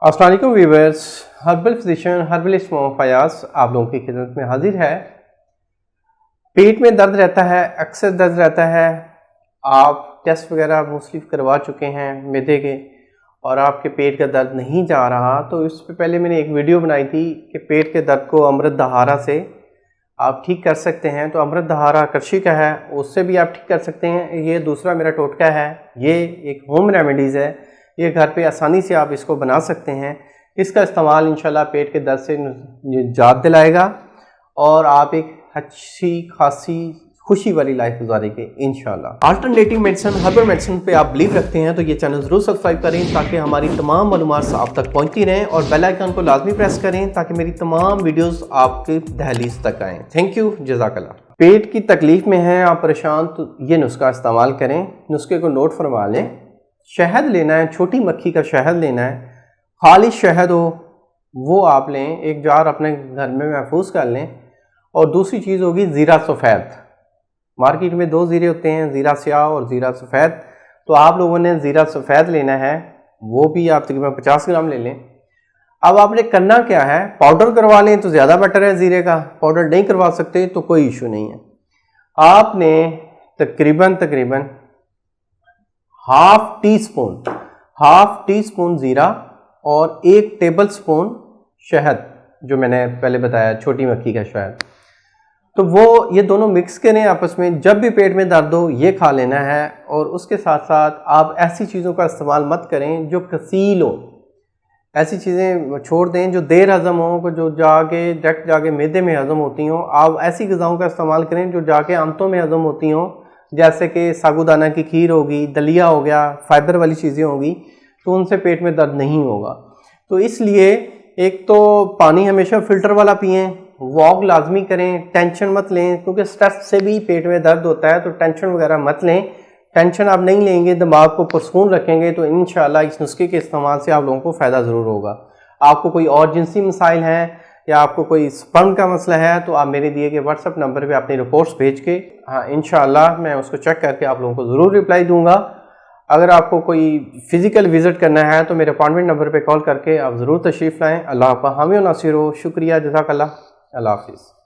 अस्सलाम वालेकुम viewers, herbal physician herbalist Mohammad Fayaz आप लोगों की खिदमत में हाजिर है। पेट में दर्द रहता है, अक्सर दर्द रहता है। आप टेस्ट वगैरह मोस्टली करवा चुके हैं मैदे के और आपके पेट का दर्द नहीं जा रहा, तो इस पे पहले मैंने एक वीडियो बनाई थी कि पेट के दर्द को अमृत दहारा से आप ठीक कर सकते हैं। तो अमृत दहारा कृषि का है, उससे भी आप ठीक कर सकते हैं। ये दूसरा मेरा टोटका है, ये एक होम रेमेडीज़ है, ये घर पे आसानी से आप इसको बना सकते हैं। इसका इस्तेमाल इंशाल्लाह पेट के दर्द से निजात दिलाएगा और आप एक अच्छी खासी खुशी वाली लाइफ गुजारेंगे इंशाल्लाह। अल्टरनेटिव मेडिसिन हर्बल मेडिसिन पे आप बिलीव रखते हैं तो ये चैनल ज़रूर सब्सक्राइब करें ताकि हमारी तमाम मालूमात आप तक पहुंचती रहें और बेल आइकन को लाजमी प्रेस करें ताकि मेरी तमाम वीडियोस आपके दहलीज तक आएँ। थैंक यू, जज़ाकल्लाह। पेट की तकलीफ में हैं आप परेशान, तो ये नुस्खा इस्तेमाल करें। नुस्खे को नोट फरमा लें। शहद लेना है, छोटी मक्खी का शहद लेना है, खालिश शहद हो वो आप लें, एक जार अपने घर में महफूज कर लें। और दूसरी चीज़ होगी ज़ीरा सफ़ेद। मार्केट में दो ज़ीरे होते हैं, ज़ीरा स्याह और ज़ीरा सफ़ेद। तो आप लोगों ने ज़ीरा सफ़ेद लेना है, वो भी आप तकरीबन 50 ग्राम ले लें। अब आपने करना क्या है, पाउडर करवा लें तो ज़्यादा बेटर है। ज़ीरे का पाउडर नहीं करवा सकते तो कोई इशू नहीं है। आपने तकरीबन हाफ टी स्पून ज़ीरा और 1 टेबल स्पून शहद, जो मैंने पहले बताया छोटी मक्खी का शहद, तो वो ये दोनों मिक्स करें आपस में। जब भी पेट में दर्द हो ये खा लेना है। और उसके साथ साथ आप ऐसी चीज़ों का इस्तेमाल मत करें जो कसील हो। ऐसी चीज़ें छोड़ दें जो देर हज़म हो, जो डायरेक्ट जाके मैदे में हज़म होती हों। आप ऐसी ग़िज़ाओं का इस्तेमाल करें जो जाके आंतों में हज़म होती हों, जैसे कि साबूदाना की खीर होगी, दलिया हो गया, फाइबर वाली चीज़ें होंगी, तो उनसे पेट में दर्द नहीं होगा। तो इसलिए एक तो पानी हमेशा फ़िल्टर वाला पिएं, वॉक लाजमी करें, टेंशन मत लें, क्योंकि स्ट्रेस से भी पेट में दर्द होता है। तो टेंशन वगैरह मत लें। टेंशन आप नहीं लेंगे, दिमाग को पुरसकून रखेंगे तो इंशाल्लाह इस नुस्खे के इस्तेमाल से आप लोगों को फ़ायदा ज़रूर होगा। आपको कोई और जिनसी मसाइल हैं या आपको कोई स्पर्म का मसला है तो आप मेरे दिए गए व्हाट्सएप नंबर पे अपनी रिपोर्ट्स भेज के, हाँ इंशाल्लाह मैं उसको चेक करके आप लोगों को ज़रूर रिप्लाई दूंगा। अगर आपको कोई फ़िज़िकल विज़िट करना है तो मेरे अपॉइंटमेंट नंबर पे कॉल करके आप ज़रूर तशरीफ़ लाएँ। अल्लाह आपका हामी व नासिर हो। शुक्रिया, जज़ाकल्लाह, अल्लाह हाफ़िज़।